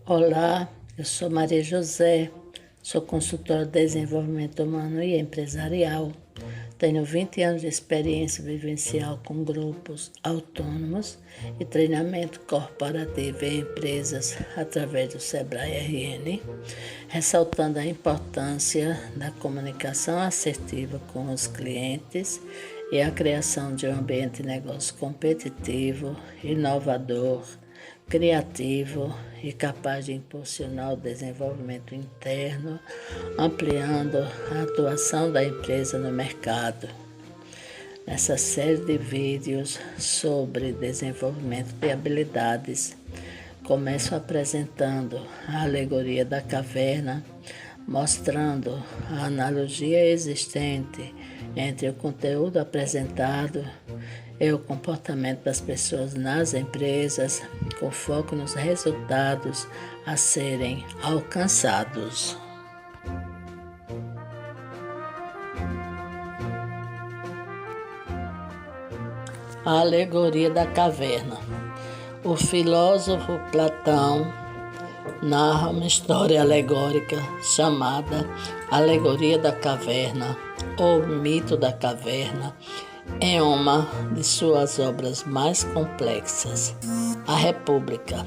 Olá, eu sou Maria José, sou consultora de desenvolvimento humano e empresarial. Tenho 20 anos de experiência vivencial com grupos autônomos e treinamento corporativo em empresas através do Sebrae RN, ressaltando a importância da comunicação assertiva com os clientes e a criação de um ambiente de negócio competitivo, inovador, criativo e capaz de impulsionar o desenvolvimento interno, ampliando a atuação da empresa no mercado. Nessa série de vídeos sobre desenvolvimento de habilidades, começo apresentando a alegoria da caverna, mostrando a analogia existente entre o conteúdo apresentado e o comportamento das pessoas nas empresas, com foco nos resultados a serem alcançados. A alegoria da caverna. O filósofo Platão narra uma história alegórica chamada Alegoria da Caverna ou Mito da Caverna em uma de suas obras mais complexas, A República.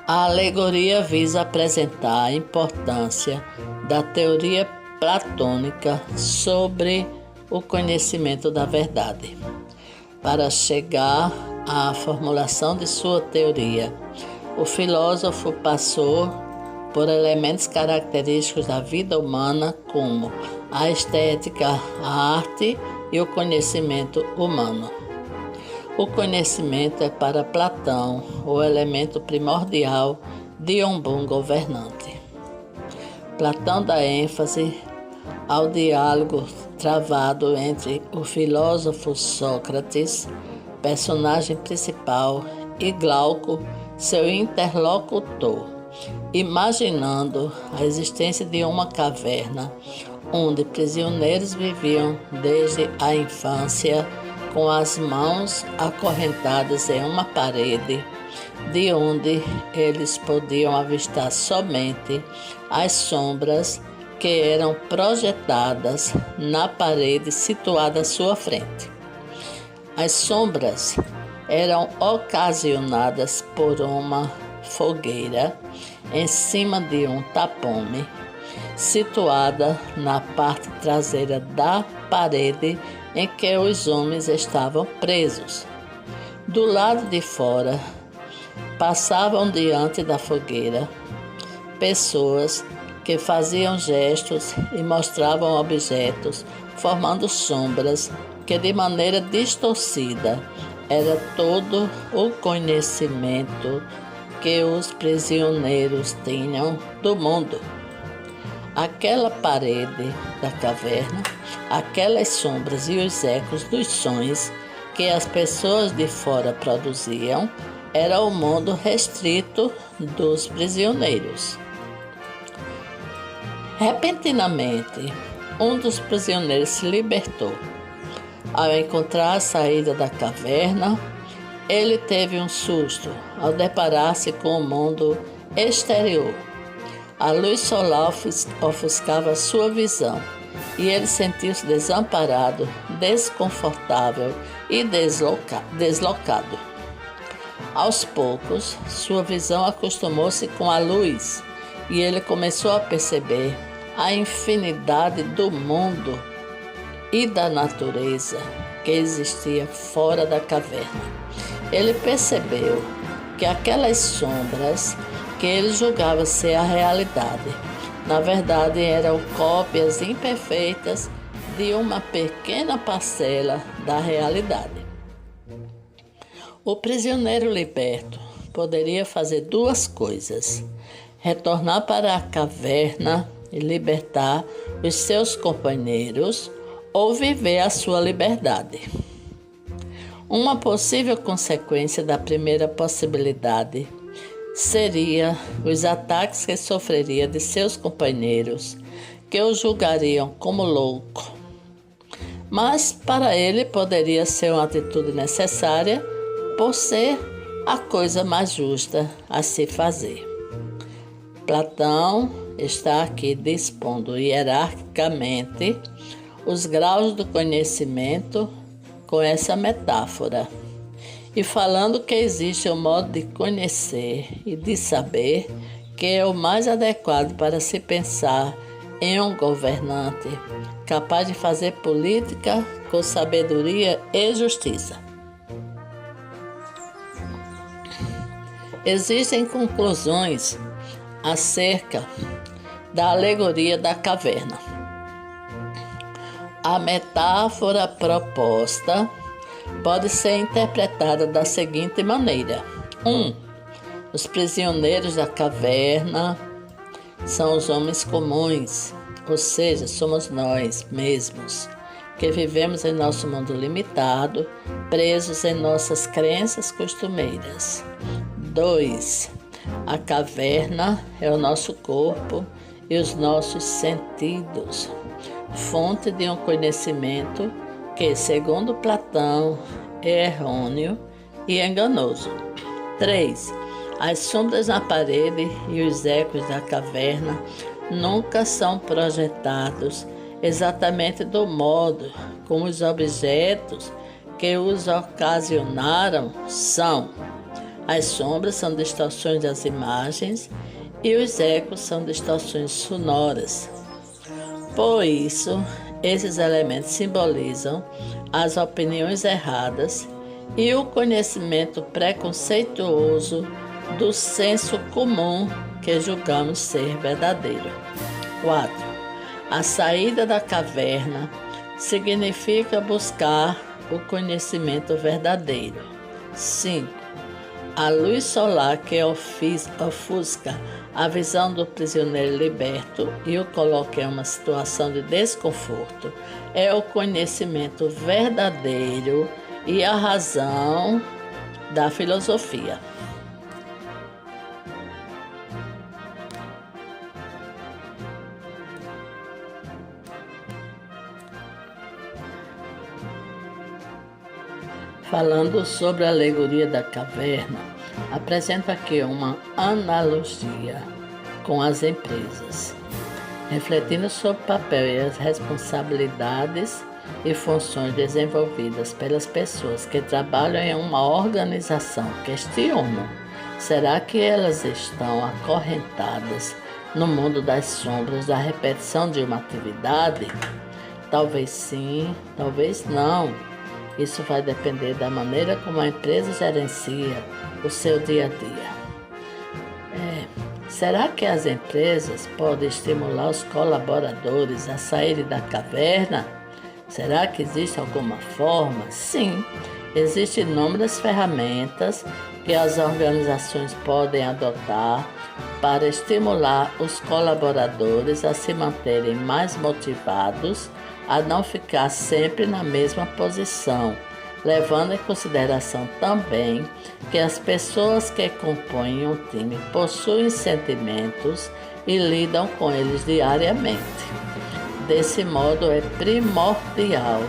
A alegoria visa apresentar a importância da teoria platônica sobre o conhecimento da verdade. Para chegar à formulação de sua teoria, o filósofo passou por elementos característicos da vida humana como a estética, a arte e o conhecimento humano. O conhecimento é para Platão o elemento primordial de um bom governante. Platão dá ênfase ao diálogo travado entre o filósofo Sócrates, personagem principal, e Glauco, seu interlocutor, imaginando a existência de uma caverna onde prisioneiros viviam desde a infância com as mãos acorrentadas em uma parede, de onde eles podiam avistar somente as sombras que eram projetadas na parede situada à sua frente. As sombras eram ocasionadas por uma fogueira em cima de um tapume, situada na parte traseira da parede em que os homens estavam presos. Do lado de fora, passavam diante da fogueira pessoas que faziam gestos e mostravam objetos, formando sombras que, de maneira distorcida, era todo o conhecimento que os prisioneiros tinham do mundo. Aquela parede da caverna, aquelas sombras e os ecos dos sons que as pessoas de fora produziam, era o mundo restrito dos prisioneiros. Repentinamente, um dos prisioneiros se libertou. Ao encontrar a saída da caverna, ele teve um susto ao deparar-se com o mundo exterior. A luz solar ofuscava sua visão e ele sentiu-se desamparado, desconfortável e deslocado. Aos poucos, sua visão acostumou-se com a luz e ele começou a perceber a infinidade do mundo e da natureza que existia fora da caverna. Ele percebeu que aquelas sombras que ele julgava ser a realidade, na verdade eram cópias imperfeitas de uma pequena parcela da realidade. O prisioneiro liberto poderia fazer duas coisas: retornar para a caverna e libertar os seus companheiros, ou viver a sua liberdade. Uma possível consequência da primeira possibilidade seria os ataques que sofreria de seus companheiros, que o julgariam como louco. Mas para ele poderia ser uma atitude necessária por ser a coisa mais justa a se fazer. Platão está aqui dispondo hierarquicamente os graus do conhecimento com essa metáfora e falando que existe um modo de conhecer e de saber que é o mais adequado para se pensar em um governante capaz de fazer política com sabedoria e justiça. Existem conclusões acerca da alegoria da caverna. A metáfora proposta pode ser interpretada da seguinte maneira: 1. Os prisioneiros da caverna são os homens comuns, ou seja, somos nós mesmos, que vivemos em nosso mundo limitado, presos em nossas crenças costumeiras. 2. A caverna é o nosso corpo e os nossos sentidos, fonte de um conhecimento que, segundo Platão, é errôneo e enganoso. 3. As sombras na parede e os ecos da caverna nunca são projetados exatamente do modo como os objetos que os ocasionaram são. As sombras são distorções das imagens e os ecos são distorções sonoras. Por isso, esses elementos simbolizam as opiniões erradas e o conhecimento preconceituoso do senso comum que julgamos ser verdadeiro. 4. A saída da caverna significa buscar o conhecimento verdadeiro. 5. A luz solar que ofusca a visão do prisioneiro liberto e o coloca em uma situação de desconforto é o conhecimento verdadeiro e a razão da filosofia. Falando sobre a alegoria da caverna, apresento aqui uma analogia com as empresas, refletindo sobre o papel e as responsabilidades e funções desenvolvidas pelas pessoas que trabalham em uma organização. Questionam: será que elas estão acorrentadas no mundo das sombras da repetição de uma atividade? Talvez sim, talvez não. Isso vai depender da maneira como a empresa gerencia o seu dia a dia. Será que as empresas podem estimular os colaboradores a saírem da caverna? Será que existe alguma forma? Sim, existem inúmeras ferramentas que as organizações podem adotar para estimular os colaboradores a se manterem mais motivados, a não ficar sempre na mesma posição, levando em consideração também que as pessoas que compõem um time possuem sentimentos e lidam com eles diariamente. Desse modo, é primordial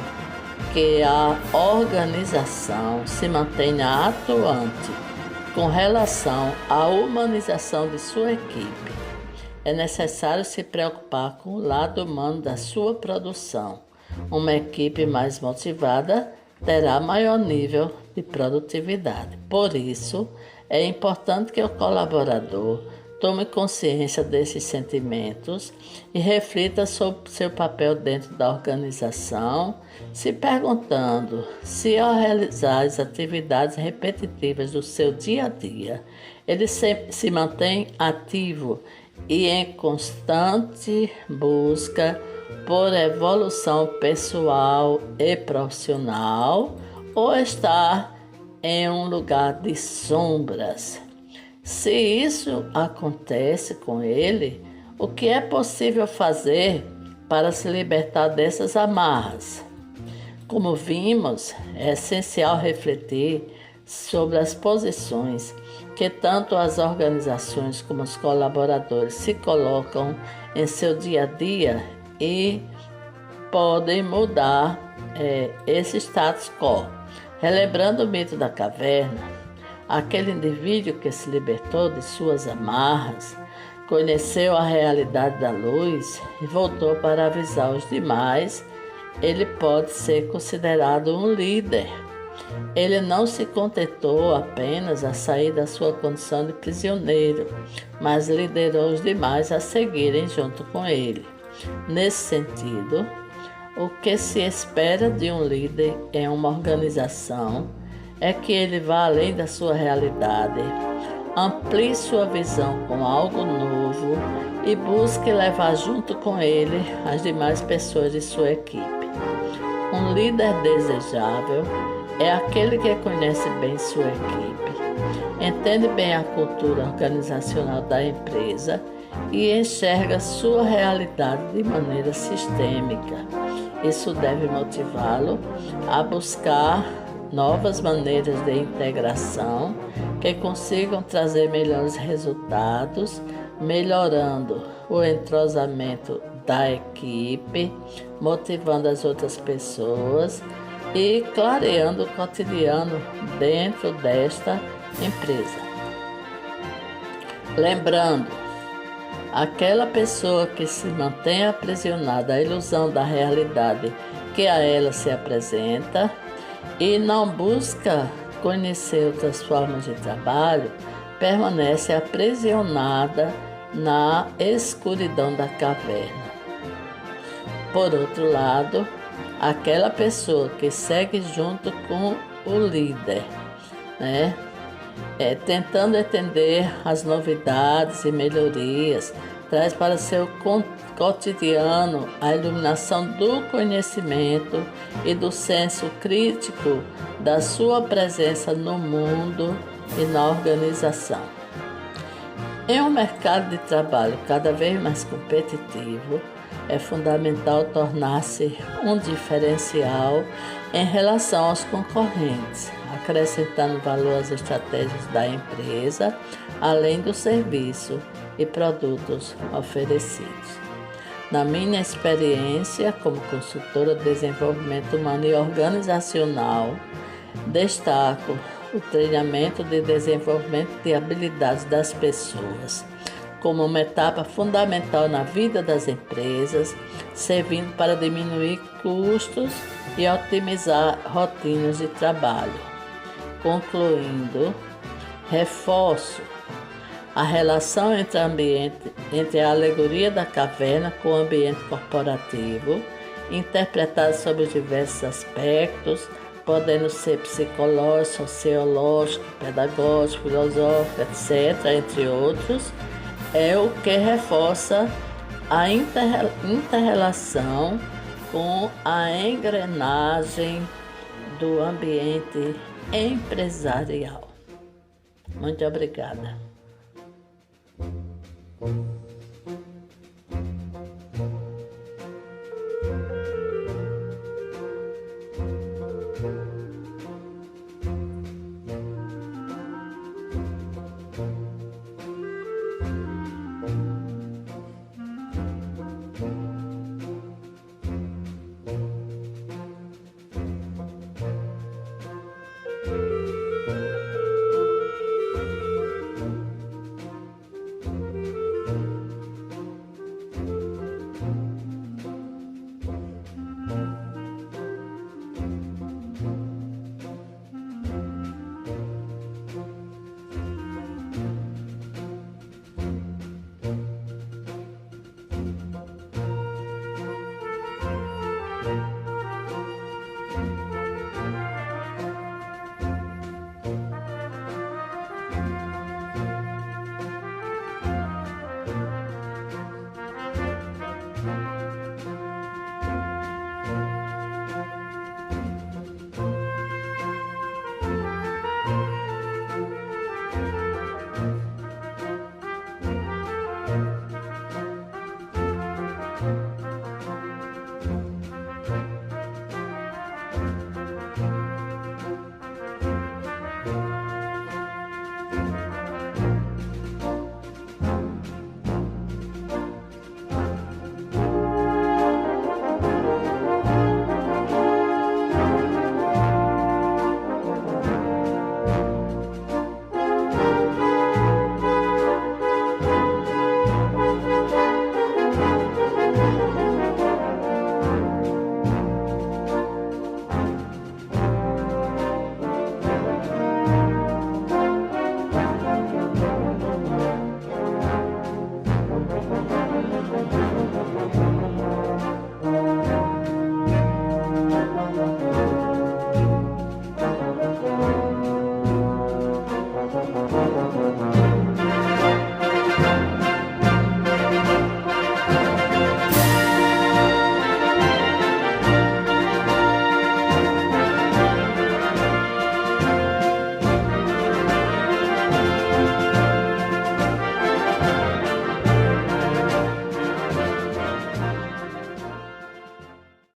que a organização se mantenha atuante com relação à humanização de sua equipe. É necessário se preocupar com o lado humano da sua produção. Uma equipe mais motivada terá maior nível de produtividade. Por isso, é importante que o colaborador tome consciência desses sentimentos e reflita sobre seu papel dentro da organização, se perguntando se, ao realizar as atividades repetitivas do seu dia a dia, ele se mantém ativo e em constante busca por evolução pessoal e profissional, ou está em um lugar de sombras. Se isso acontece com ele, o que é possível fazer para se libertar dessas amarras? Como vimos, é essencial refletir sobre as posições que tanto as organizações como os colaboradores se colocam em seu dia a dia e podem mudar esse status quo. Relembrando o mito da caverna, Aquele indivíduo que se libertou de suas amarras, conheceu a realidade da luz e voltou para avisar os demais, ele pode ser considerado um líder. Ele não se contentou apenas a sair da sua condição de prisioneiro, mas liderou os demais a seguirem junto com ele. Nesse sentido, o que se espera de um líder em uma organização é que ele vá além da sua realidade, amplie sua visão com algo novo e busque levar junto com ele as demais pessoas de sua equipe. Um líder desejável é aquele que conhece bem sua equipe, entende bem a cultura organizacional da empresa e enxerga sua realidade de maneira sistêmica. Isso deve motivá-lo a buscar novas maneiras de integração que consigam trazer melhores resultados, melhorando o entrosamento da equipe, motivando as outras pessoas e clareando o cotidiano dentro desta empresa. Lembrando, aquela pessoa que se mantém aprisionada à ilusão da realidade que a ela se apresenta e não busca conhecer outras formas de trabalho, permanece aprisionada na escuridão da caverna. Por outro lado, aquela pessoa que segue junto com o líder, tentando entender as novidades e melhorias, traz para seu cotidiano a iluminação do conhecimento e do senso crítico da sua presença no mundo e na organização. Em um mercado de trabalho cada vez mais competitivo, é fundamental tornar-se um diferencial em relação aos concorrentes, acrescentando valor às estratégias da empresa, além do serviço e produtos oferecidos. Na minha experiência como consultora de desenvolvimento humano e organizacional, destaco o treinamento de desenvolvimento de habilidades das pessoas como uma etapa fundamental na vida das empresas, servindo para diminuir custos e otimizar rotinas de trabalho. Concluindo, reforço a relação entre a alegoria da caverna com o ambiente corporativo, interpretada sob os diversos aspectos, podendo ser psicológico, sociológico, pedagógico, filosófico, etc., entre outros, é o que reforça a inter-relação com a engrenagem do ambiente empresarial. Muito obrigada.